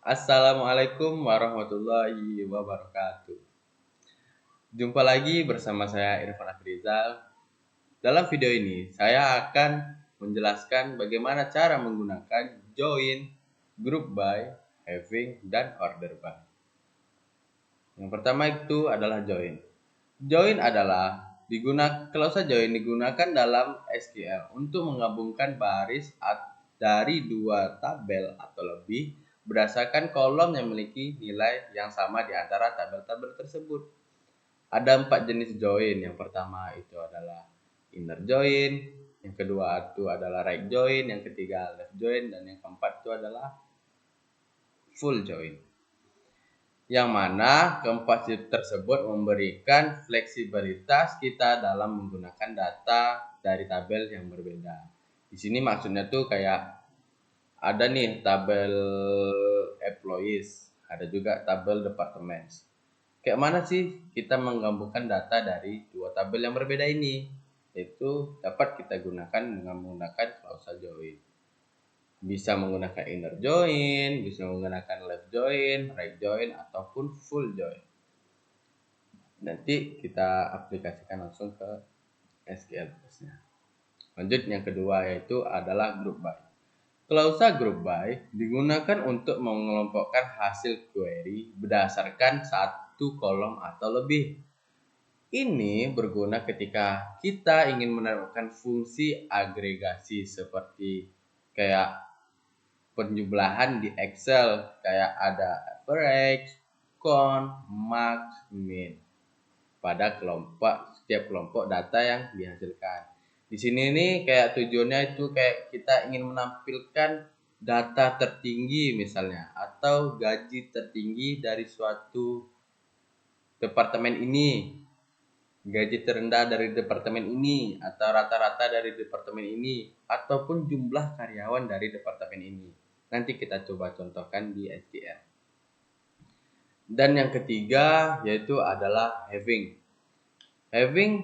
Assalamualaikum warahmatullahi wabarakatuh. Jumpa lagi bersama saya Irfan Afrizal. Dalam video ini, saya akan menjelaskan bagaimana cara menggunakan join, group by, having, dan order by. Yang pertama itu adalah join. Join adalah kalau saya join digunakan dalam SQL untuk menggabungkan baris dari dua tabel atau lebih berdasarkan kolom yang memiliki nilai yang sama di antara tabel-tabel tersebut. Ada 4 jenis join. Yang pertama itu adalah inner join, yang kedua itu adalah right join, yang ketiga left join, dan yang keempat itu adalah full join. Yang mana keempat tersebut memberikan fleksibilitas kita dalam menggunakan data dari tabel yang berbeda. Di sini maksudnya tuh kayak ada nih tabel employees, ada juga tabel departments. Kayak mana sih kita menggabungkan data dari dua tabel yang berbeda ini? Itu dapat kita gunakan dengan menggunakan klausal join. Bisa menggunakan inner join, bisa menggunakan left join, right join, ataupun full join. Nanti kita aplikasikan langsung ke SQL nya. Lanjut yang kedua yaitu adalah group by. Klausa group by digunakan untuk mengelompokkan hasil query berdasarkan satu kolom atau lebih. Ini berguna ketika kita ingin menemukan fungsi agregasi seperti kayak penjumlahan di Excel, kayak ada average, count, max, min pada setiap kelompok data yang dihasilkan. Di sini nih kayak tujuannya itu kayak kita ingin menampilkan data tertinggi misalnya atau gaji tertinggi dari suatu departemen ini, gaji terendah dari departemen ini, atau rata-rata dari departemen ini, ataupun jumlah karyawan dari departemen ini. Nanti kita coba contohkan di SQL. Dan yang ketiga yaitu adalah having.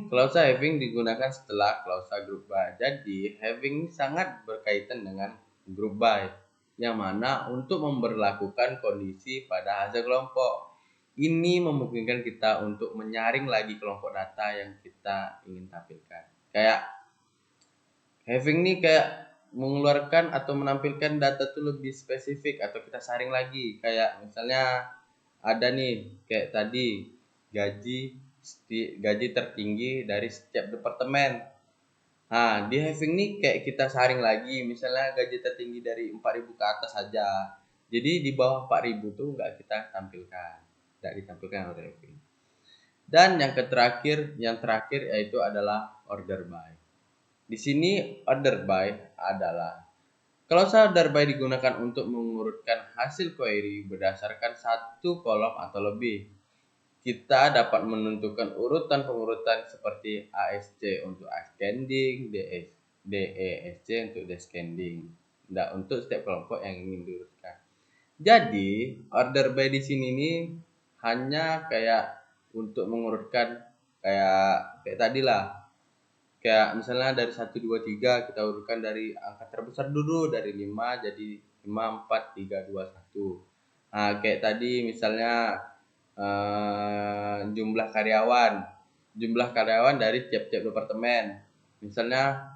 Klausa having digunakan setelah klausa group by. Jadi having sangat berkaitan dengan group by, yang mana untuk memberlakukan kondisi pada hasil kelompok. Ini memungkinkan kita untuk menyaring lagi kelompok data yang kita ingin tampilkan. Kayak having ini kayak mengeluarkan atau menampilkan data itu lebih spesifik atau kita saring lagi. Kayak misalnya ada nih kayak tadi gaji tertinggi dari setiap departemen. Nah, di having nih kayak kita saring lagi, misalnya gaji tertinggi dari 4.000 ke atas saja. Jadi di bawah 4.000 tuh nggak kita tampilkan, nggak ditampilkan oleh having. Dan yang terakhir yaitu adalah order by. Di sini order by adalah kalau order by digunakan untuk mengurutkan hasil query berdasarkan satu kolom atau lebih. Kita dapat menentukan pengurutan seperti ASC untuk ascending, DESC untuk descending. Nah, untuk setiap kelompok yang ingin diurutkan. Jadi, order by di sini nih hanya kayak untuk mengurutkan kayak tadi lah. Kayak misalnya dari 1 2 3 kita urutkan dari angka terbesar dulu dari 5 jadi 5 4 3 2 1. Nah, kayak tadi misalnya jumlah karyawan dari tiap-tiap departemen. Misalnya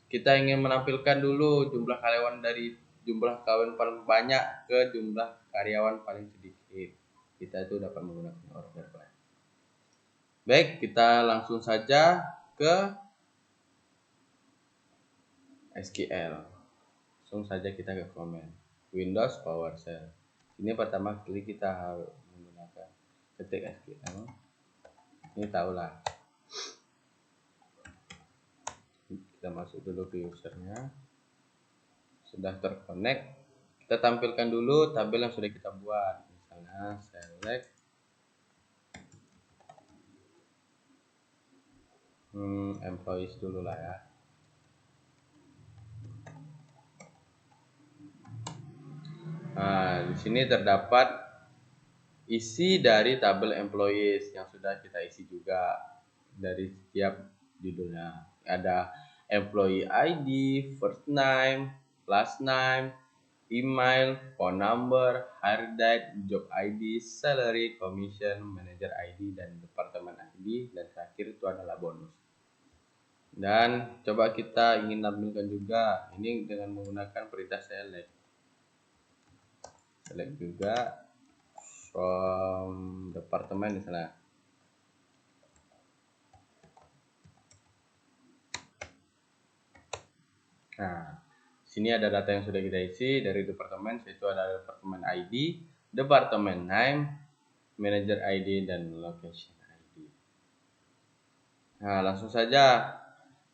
kita ingin menampilkan dulu jumlah karyawan dari jumlah karyawan paling banyak ke jumlah karyawan paling sedikit. Kita itu dapat menggunakan order by. Baik, kita langsung saja ke SQL. Langsung saja kita ke komen. Windows PowerShell. Ini pertama kali kita harus menggunakan ketik SQL. Ini tahulah. Kita masuk dulu ke usernya. Sudah terconnect. Kita tampilkan dulu tabel yang sudah kita buat. Misalnya select employees dulu lah ya. Nah, di sini terdapat isi dari tabel employees yang sudah kita isi juga dari setiap judulnya. Ada employee ID, first name, last name, email, phone number, hire date, job ID, salary, commission, manager ID, dan departemen ID, dan terakhir itu adalah bonus. Dan coba kita ingin tampilkan juga ini dengan menggunakan perintah select juga from departemen misalnya. Nah, sini ada data yang sudah kita isi dari departemen, yaitu ada departemen ID, departemen name, manager ID, dan location ID. Nah, langsung saja,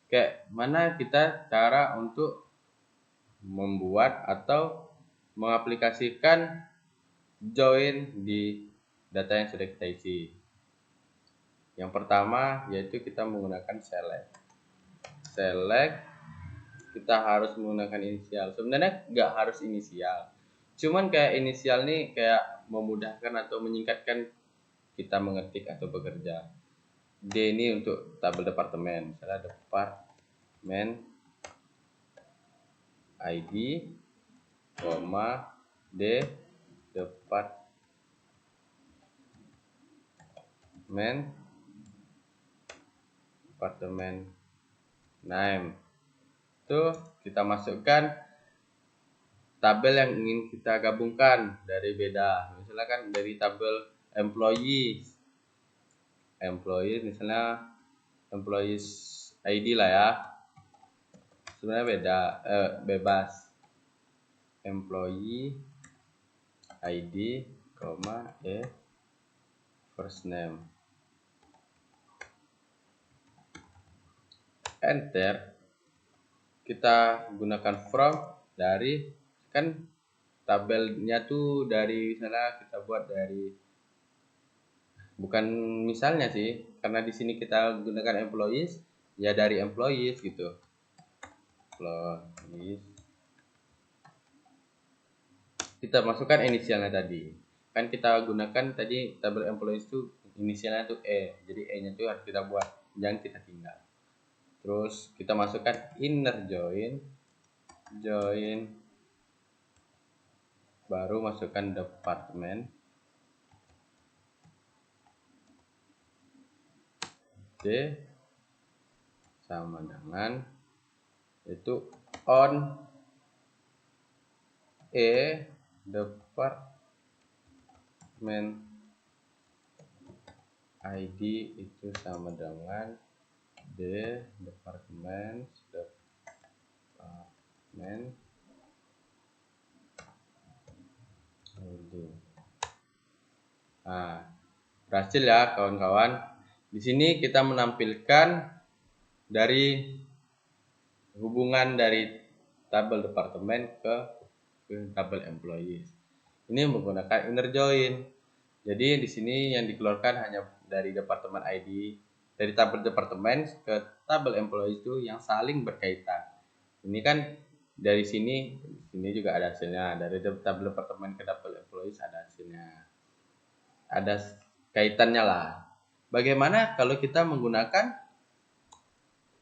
kayak mana kita cara untuk membuat atau mengaplikasikan join di data yang sudah kita isi. Yang pertama yaitu kita menggunakan select. Kita harus menggunakan inisial. Sebenarnya nggak harus inisial, cuman kayak inisial nih kayak memudahkan atau menyingkatkan kita mengetik atau bekerja. D ini untuk tabel departemen, misalnya departemen ID, D departemen name. Itu kita masukkan tabel yang ingin kita gabungkan dari beda. Misalnya kan dari tabel employees misalnya employees ID lah ya. Sebenarnya beda, bebas. Employee ID, first name. Enter. Kita gunakan from dari, kan tabelnya tuh dari misalnya kita buat dari, bukan misalnya sih, karena di sini kita gunakan employees, ya dari employees gitu. Employees. Kita masukkan inisialnya tadi. Kan kita gunakan tadi tabel employees itu inisialnya tuh E. Jadi E-nya tuh harus kita buat, jangan kita tinggal. Terus kita masukkan inner join, baru masukkan departemen, D sama dengan itu on E departemen ID itu sama dengan D departemen ID. Nah, berhasil ya kawan-kawan. Di sini kita menampilkan dari hubungan dari tabel departemen ke tabel employees. Ini menggunakan inner join. Jadi di sini yang dikeluarkan hanya dari departemen ID, dari tabel departemen ke tabel employees itu yang saling berkaitan. Ini kan dari sini juga ada hasilnya, dari tabel departemen ke tabel employees ada hasilnya. Ada kaitannya lah. Bagaimana kalau kita menggunakan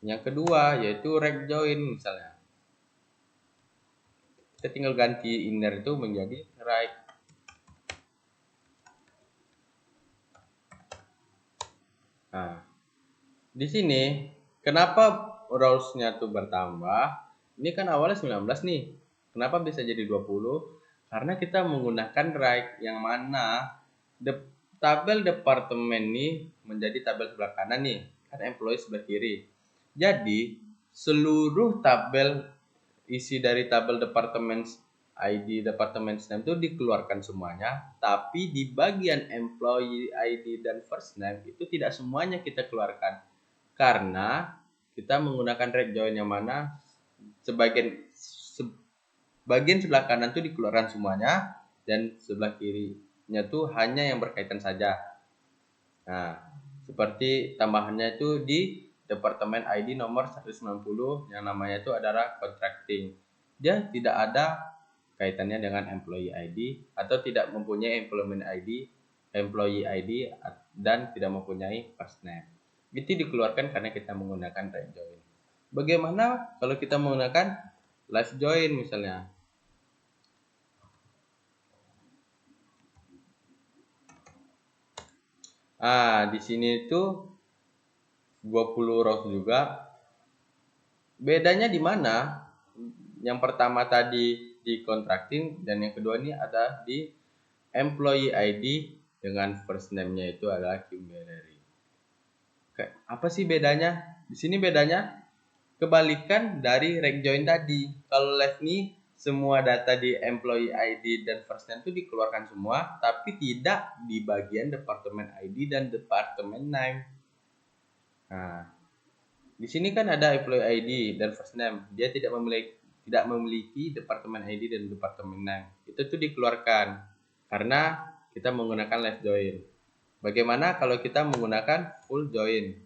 yang kedua, yaitu rect join misalnya. Kita tinggal ganti inner itu menjadi right. Nah, di sini kenapa rows-nya tuh bertambah? Ini kan awalnya 19 nih. Kenapa bisa jadi 20? Karena kita menggunakan right, yang mana tabel departemen nih menjadi tabel sebelah kanan nih, kan employee sebelah kiri. Jadi seluruh tabel isi dari tabel departemen ID, departemen name itu dikeluarkan semuanya, tapi di bagian employee ID dan first name itu tidak semuanya kita keluarkan, karena kita menggunakan rect join yang mana bagian sebelah kanan itu dikeluarkan semuanya dan sebelah kirinya tuh hanya yang berkaitan saja. Nah, seperti tambahannya itu di departemen ID nomor 190 yang namanya itu adalah contracting. Dia tidak ada kaitannya dengan employee ID atau tidak mempunyai employee ID dan tidak mempunyai first name. Itu dikeluarkan karena kita menggunakan right join. Bagaimana kalau kita menggunakan left join misalnya? Di sini itu 20 rows juga. Bedanya di mana? Yang pertama tadi di contracting dan yang kedua ini ada di employee ID dengan first name-nya itu adalah Kimberly. Apa sih bedanya? Di sini bedanya kebalikan dari rec join tadi. Kalau left nih semua data di employee ID dan first name itu dikeluarkan semua, tapi tidak di bagian departemen ID dan departemen name. Nah, di sini kan ada employee ID dan first name. Dia tidak memiliki departemen ID dan departemen name. Itu tuh dikeluarkan karena kita menggunakan left join. Bagaimana kalau kita menggunakan full join?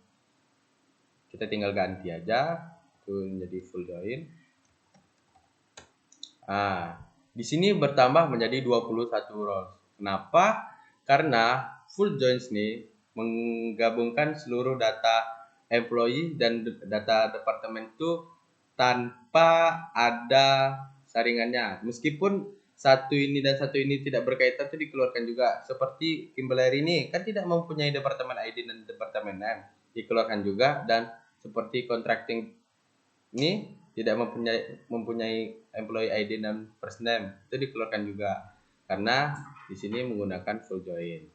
Kita tinggal ganti aja itu menjadi full join. Di sini bertambah menjadi 21 rows. Kenapa? Karena full joins nih menggabungkan seluruh data employee dan data departemen itu tanpa ada saringannya. Meskipun satu ini dan satu ini tidak berkaitan itu dikeluarkan juga. Seperti Kimberly ini kan tidak mempunyai departemen ID dan departemen name, dikeluarkan juga. Dan seperti contracting ini tidak mempunyai employee ID dan first name, itu dikeluarkan juga karena di sini menggunakan full join.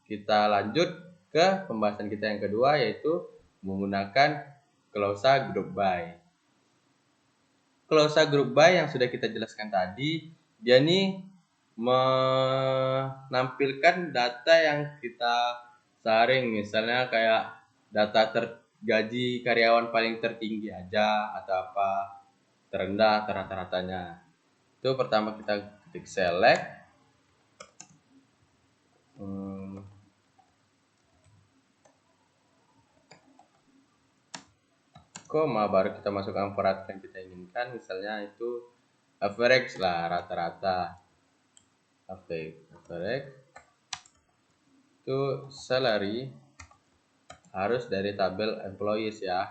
Kita lanjut ke pembahasan kita yang kedua, yaitu menggunakan clause group by. Clause group by yang sudah kita jelaskan tadi, dia nih menampilkan data yang kita saring, misalnya kayak data gaji karyawan paling tertinggi aja atau apa terendah atau rata-ratanya. Itu pertama kita ketik select, koma, baru kita masukkan parameter yang kita inginkan, misalnya itu average lah, rata-rata. Average itu salary harus dari tabel employees ya.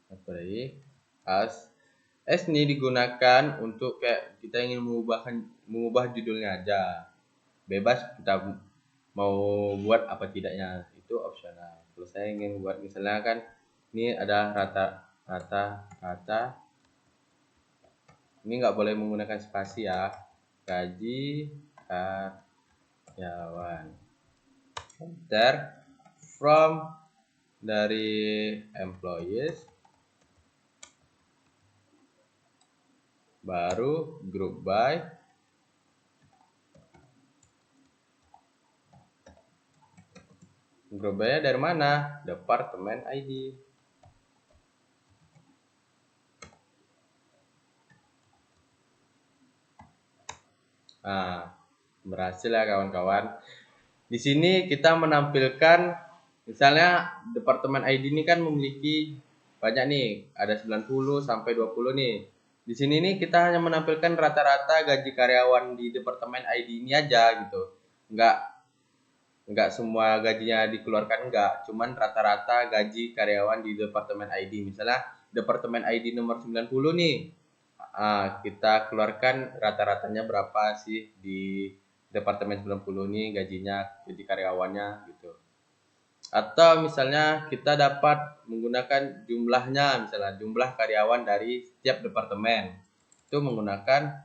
Employee as ini digunakan untuk kayak kita ingin mengubah judulnya aja, bebas kita mau buat apa tidaknya, itu opsional. Kalau saya ingin buat misalnya kan ini ada rata, ini nggak boleh menggunakan spasi ya, gaji karyawan, enter from dari employees, baru group by, group by dari mana? Departemen ID. Berhasil ya kawan-kawan. Di sini kita menampilkan misalnya departemen ID ini kan memiliki banyak nih, ada 90 sampai 20 nih. Di sini nih kita hanya menampilkan rata-rata gaji karyawan di departemen ID ini aja gitu. Enggak semua gajinya dikeluarkan, enggak, cuman rata-rata gaji karyawan di departemen ID. Misalnya departemen ID nomor 90 nih, kita keluarkan rata-ratanya berapa sih di departemen 90 nih gajinya, gaji karyawannya gitu. Atau misalnya kita dapat menggunakan jumlahnya, misalnya jumlah karyawan dari setiap departemen, itu menggunakan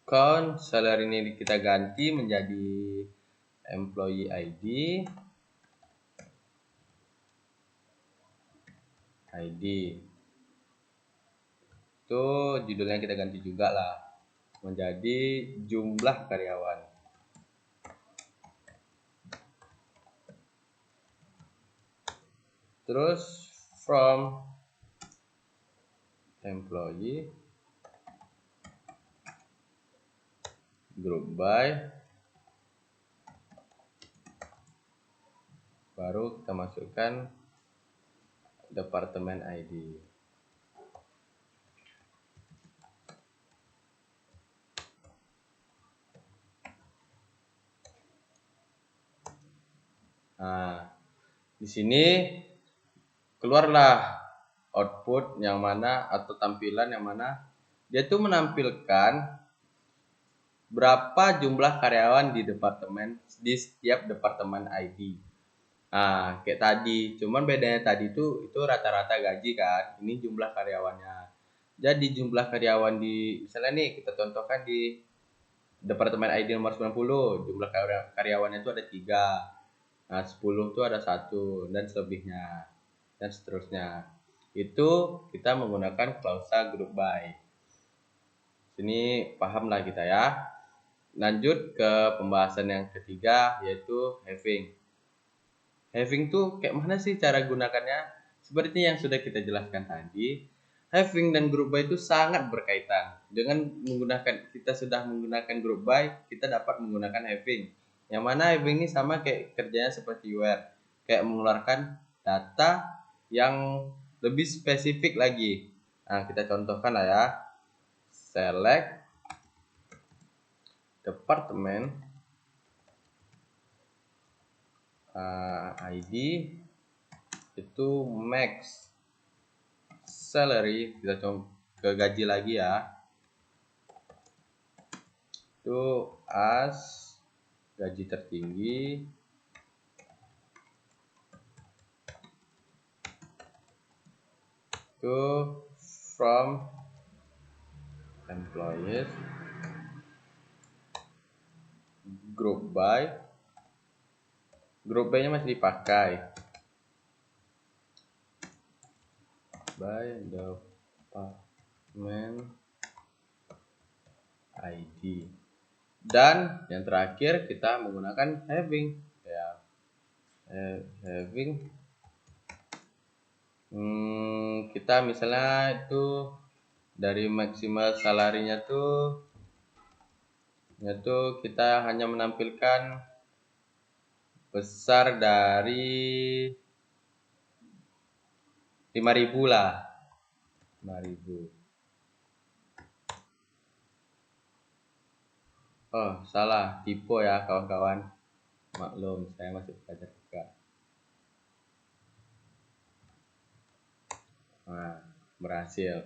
count salary ini kita ganti menjadi employee ID itu judulnya kita ganti juga lah menjadi jumlah karyawan. Terus from employee group by, baru kita masukkan departemen ID. Di sini keluarlah output yang mana atau tampilan yang mana dia tuh menampilkan berapa jumlah karyawan di setiap departemen ID. Nah, kayak tadi, cuman bedanya tadi itu rata-rata gaji kan. Ini jumlah karyawannya. Jadi jumlah karyawan di misalnya nih kita contohkan di Departemen ID nomor 90, jumlah karyawannya itu ada 3. Nah, 10 itu ada 1 dan selebihnya dan seterusnya. Itu kita menggunakan klausa group by. Sini pahamlah kita ya. Lanjut ke pembahasan yang ketiga yaitu having. Having tuh kayak mana sih cara gunakannya? Seperti yang sudah kita jelaskan tadi, having dan group by itu sangat berkaitan. Dengan kita sudah menggunakan group by, kita dapat menggunakan having. Yang mana having ini sama kayak kerjanya seperti where, kayak mengeluarkan data yang lebih spesifik lagi. Nah, kita contohkan lah ya. Select department ID itu max salary, kita coba ke gaji lagi ya, itu as gaji tertinggi itu from employees group by nya masih dipakai by department ID. Dan yang terakhir kita menggunakan having ya. Having kita misalnya itu dari maksimal salarinya tuh yaitu kita hanya menampilkan besar dari 5.000 lah, 5.000. Oh, salah, tipe ya kawan-kawan. Maklum, saya masih belajar juga. Nah, berhasil.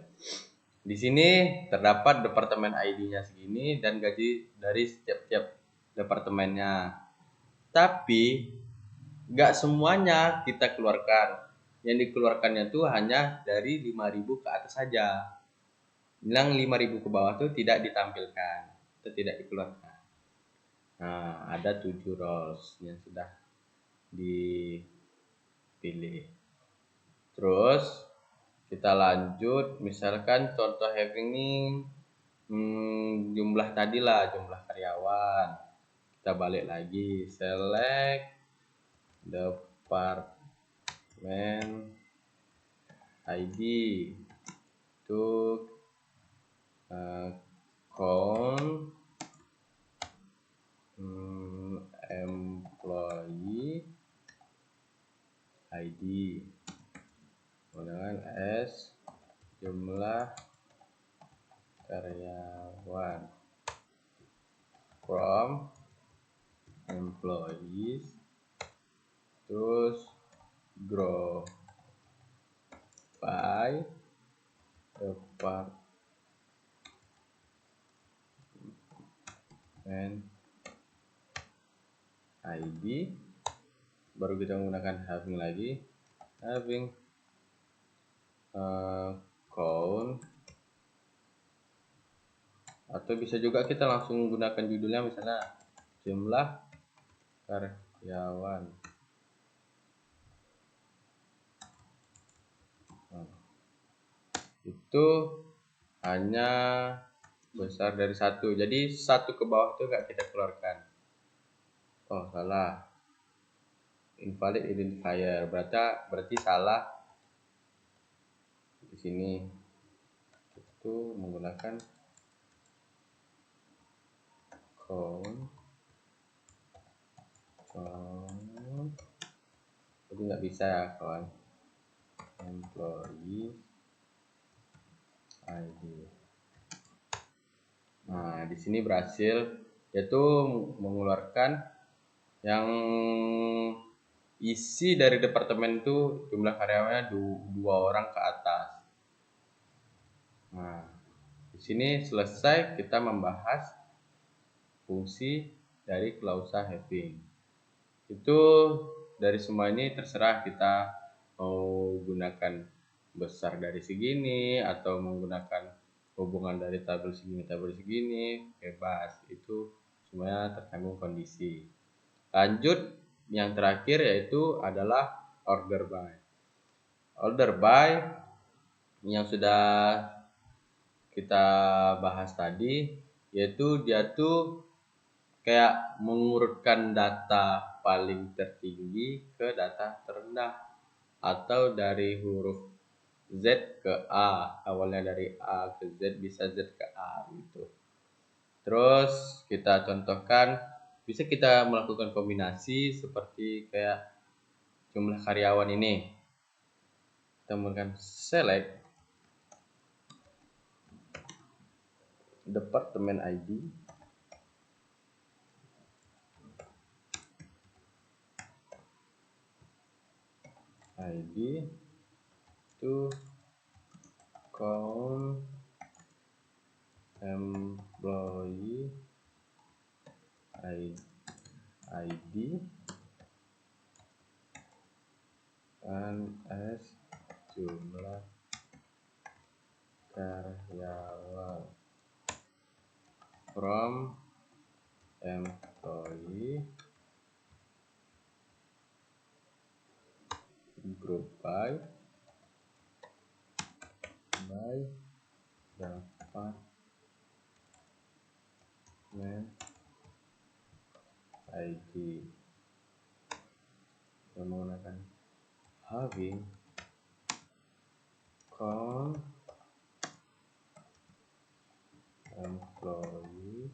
Di sini terdapat departemen ID-nya segini dan gaji dari setiap departemennya. Tapi nggak semuanya kita keluarkan. Yang dikeluarkannya tuh hanya dari 5.000 ke atas saja. Yang 5.000 ke bawah tuh tidak ditampilkan, itu tidak dikeluarkan. Nah, ada 7 roles yang sudah dipilih. Terus kita lanjut, misalkan contoh having ini jumlah tadi lah, jumlah karyawan. Kita balik lagi, select department ID itu count employee ID dengan S jumlah karyawan from employees terus grow by department ID, baru kita menggunakan having lagi, having count, atau bisa juga kita langsung menggunakan judulnya misalnya jumlah karyawan. Itu hanya besar dari 1, jadi 1 ke bawah itu nggak kita keluarkan. Oh, salah, invalid identifier, berarti salah di sini. Itu menggunakan count, jadi nggak bisa ya kawan. Employee ID. Nah, di sini berhasil, yaitu mengeluarkan yang isi dari departemen itu jumlah karyawannya 2 orang ke atas. Nah, di sini selesai kita membahas fungsi dari klausa having. Itu dari semua ini terserah kita mau gunakan besar dari segini atau menggunakan hubungan dari tabel segini, bebas. Itu semuanya tergantung kondisi. Lanjut, yang terakhir yaitu adalah order by. Order by yang sudah kita bahas tadi, yaitu dia tuh kayak mengurutkan data paling tertinggi ke data terendah, atau dari huruf Z ke A, awalnya dari A ke Z bisa Z ke A gitu. Terus kita contohkan, bisa kita melakukan kombinasi seperti kayak jumlah karyawan ini. Kita menggunakan select department ID, to count employee ID and as jumlah karyawan from employee group by department ID. Kita menggunakan having count employee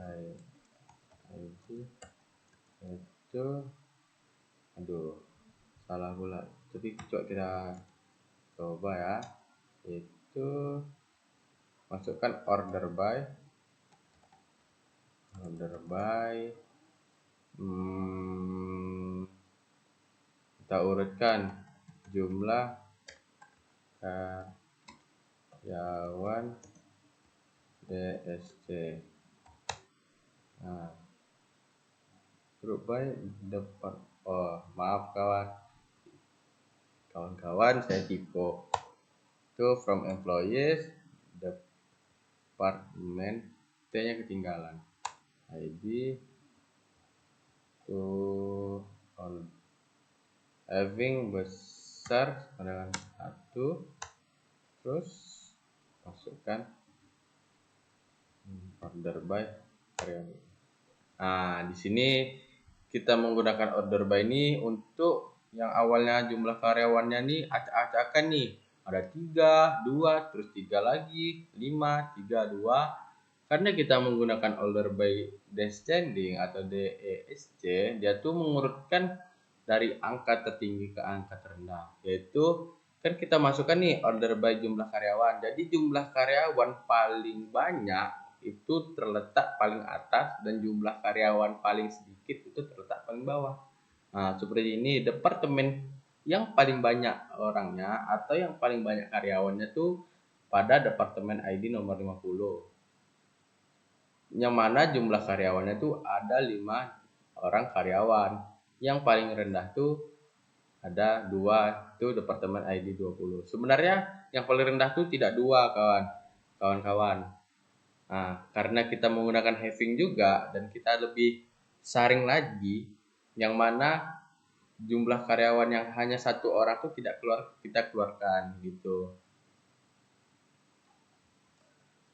ID itu, salah pula, tapi coba ya, itu masukkan order by kita urutkan jumlah karyawan DSC. Nah, group by depan, maaf kawan-kawan, saya typo. Itu from employees department, T-nya ketinggalan. ID to on having besar dengan 1, terus masukkan order by karyawan. Nah, di sini kita menggunakan order by ini untuk yang awalnya jumlah karyawannya nih acak-acakan nih. Ada 3, 2, terus 3 lagi, 5, 3, 2. Karena kita menggunakan order by descending atau DESC, dia tuh mengurutkan dari angka tertinggi ke angka terendah. Yaitu kan kita masukkan nih order by jumlah karyawan. Jadi jumlah karyawan paling banyak itu terletak paling atas dan jumlah karyawan paling sedikit itu terletak paling bawah. Nah, seperti ini, departemen yang paling banyak orangnya atau yang paling banyak karyawannya tuh pada departemen ID nomor 50. Yang mana jumlah karyawannya tuh ada 5 orang karyawan. Yang paling rendah tuh ada 2, itu departemen ID 20. Sebenarnya yang paling rendah tuh tidak 2, kawan-kawan. Nah, karena kita menggunakan having juga dan kita lebih saring lagi, yang mana jumlah karyawan yang hanya 1 orang tuh kita keluarkan gitu.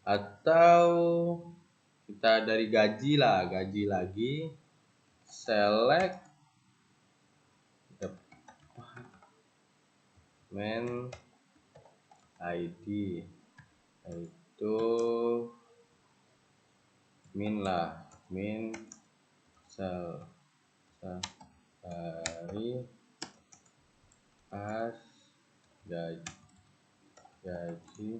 Atau kita dari gaji lagi, select department ID, itu min salary as gaji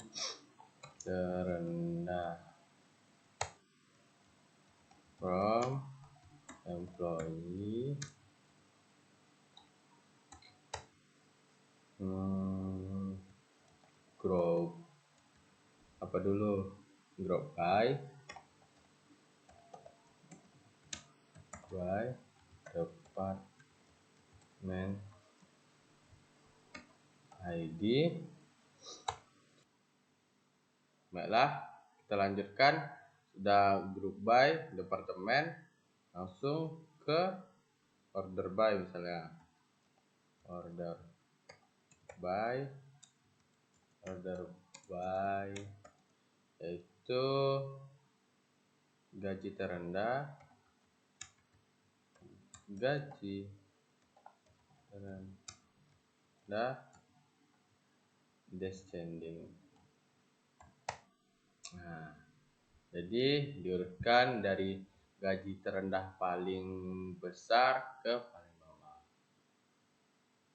terendah from employee group by by department ID. Baiklah, kita lanjutkan. Sudah group by departemen, langsung ke order by, misalnya order by yaitu gaji terendah descending. Nah, jadi diurutkan dari gaji terendah paling besar ke paling bawah.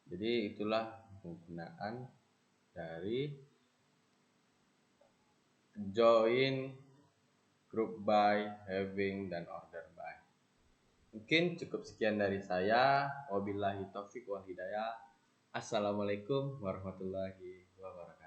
Jadi itulah penggunaan dari join, group by, having, dan order by. Mungkin cukup sekian dari saya. Wabillahi taufik wal hidayah. Assalamualaikum warahmatullahi wabarakatuh.